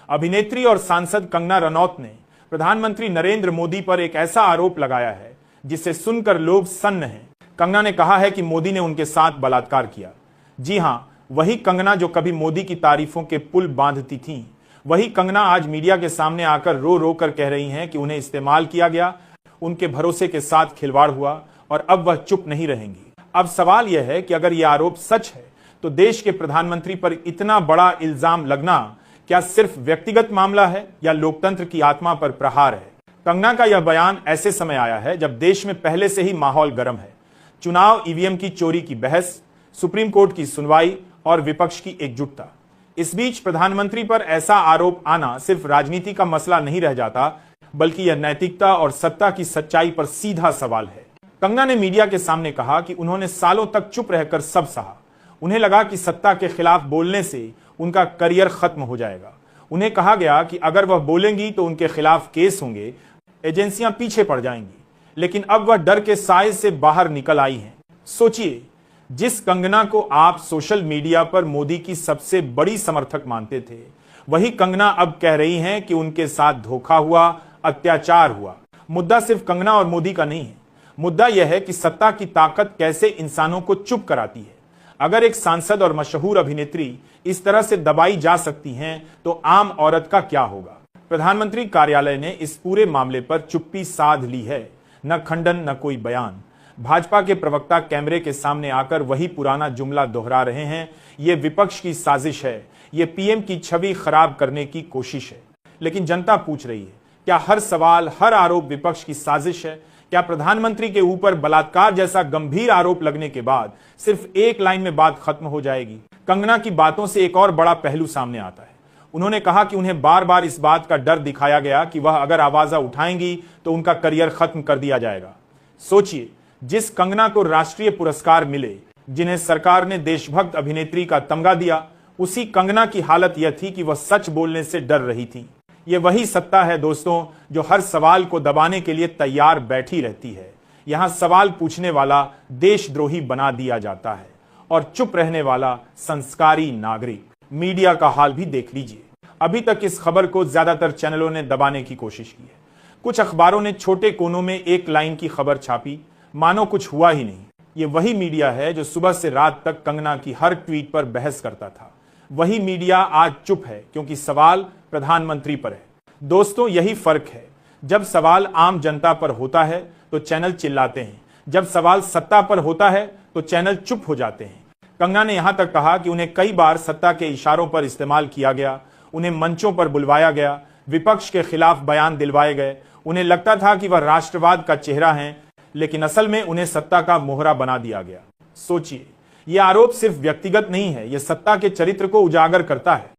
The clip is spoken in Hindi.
अभिनेत्री और सांसद कंगना रनौत ने प्रधानमंत्री नरेंद्र मोदी पर एक ऐसा आरोप लगाया है जिसे सुनकर लोग सन्न हैं। कंगना ने कहा है कि मोदी ने उनके साथ बलात्कार किया। जी हां, वही कंगना जो कभी मोदी की तारीफों के पुल बांधती थीं, वही कंगना आज मीडिया के सामने आकर रो रो कर कह रही हैं कि उन्हें इस्तेमाल किया गया, उनके भरोसे के साथ खिलवाड़ हुआ और अब वह चुप नहीं रहेंगी। अब सवाल यह है कि अगर यह आरोप सच है तो देश के प्रधानमंत्री पर इतना बड़ा इल्जाम लगना क्या सिर्फ व्यक्तिगत मामला है या लोकतंत्र की आत्मा पर प्रहार है? कंगना का यह बयान ऐसे समय आया है जब देश में पहले से ही माहौल गर्म है। चुनाव ईवीएम की चोरी की बहस, सुप्रीम कोर्ट की सुनवाई और विपक्ष की एकजुटता। इस बीच प्रधानमंत्री पर ऐसा आरोप आना सिर्फ राजनीति का मसला नहीं रह जाता, बल्कि यह नैतिकता और सत्ता की सच्चाई पर सीधा सवाल है। कंगना ने मीडिया के सामने कहा कि उन्होंने सालों तक चुप रहकर सब सहा। उन्हें लगा कि सत्ता के खिलाफ बोलने से उनका करियर खत्म हो जाएगा। उन्हें कहा गया कि अगर वह बोलेंगी तो उनके खिलाफ केस होंगे, एजेंसियां पीछे पड़ जाएंगी। लेकिन अब वह डर के साए से बाहर निकल आई हैं। सोचिए, जिस कंगना को आप सोशल मीडिया पर मोदी की सबसे बड़ी समर्थक मानते थे, वही कंगना अब कह रही हैं कि उनके साथ धोखा हुआ, अत्याचार हुआ। मुद्दा सिर्फ कंगना और मोदी का नहीं है। मुद्दा यह है कि सत्ता की ताकत कैसे इंसानों को चुप कराती है। अगर एक सांसद और मशहूर अभिनेत्री इस तरह से दबाई जा सकती हैं, तो आम औरत का क्या होगा? प्रधानमंत्री कार्यालय ने इस पूरे मामले पर चुप्पी साध ली है। न खंडन, न कोई बयान। भाजपा के प्रवक्ता कैमरे के सामने आकर वही पुराना जुमला दोहरा रहे हैं, ये विपक्ष की साजिश है, ये पीएम की छवि खराब करने की कोशिश है। लेकिन जनता पूछ रही है, क्या हर सवाल, हर आरोप विपक्ष की साजिश है? क्या प्रधानमंत्री के ऊपर बलात्कार जैसा गंभीर आरोप लगने के बाद सिर्फ एक लाइन में बात खत्म हो जाएगी? कंगना की बातों से एक और बड़ा पहलू सामने आता है। उन्होंने कहा कि उन्हें बार बार इस बात का डर दिखाया गया कि वह अगर आवाज उठाएंगी तो उनका करियर खत्म कर दिया जाएगा। सोचिए, जिस कंगना को राष्ट्रीय पुरस्कार मिले, जिन्हें सरकार ने देशभक्त अभिनेत्री का तमगा दिया, उसी कंगना की हालत यह थी कि वह सच बोलने से डर रही थी। ये वही सत्ता है दोस्तों, जो हर सवाल को दबाने के लिए तैयार बैठी रहती है। यहां सवाल पूछने वाला देशद्रोही बना दिया जाता है और चुप रहने वाला संस्कारी नागरिक। मीडिया का हाल भी देख लीजिए। अभी तक इस खबर को ज्यादातर चैनलों ने दबाने की कोशिश की है। कुछ अखबारों ने छोटे कोनों में एक लाइन की खबर छापी, मानो कुछ हुआ ही नहीं। ये वही मीडिया है जो सुबह से रात तक कंगना की हर ट्वीट पर बहस करता था। वही मीडिया आज चुप है क्योंकि सवाल प्रधानमंत्री पर है। दोस्तों, यही फर्क है। जब सवाल आम जनता पर होता है तो चैनल चिल्लाते हैं, जब सवाल सत्ता पर होता है तो चैनल चुप हो जाते हैं। कंगना ने यहां तक कहा कि उन्हें कई बार सत्ता के इशारों पर इस्तेमाल किया गया, उन्हें मंचों पर बुलवाया गया, विपक्ष के खिलाफ बयान दिलवाए गए। उन्हें लगता था कि वह राष्ट्रवाद का चेहरा है, लेकिन असल में उन्हें सत्ता का मोहरा बना दिया गया। सोचिए, यह आरोप सिर्फ व्यक्तिगत नहीं है, यह सत्ता के चरित्र को उजागर करता है।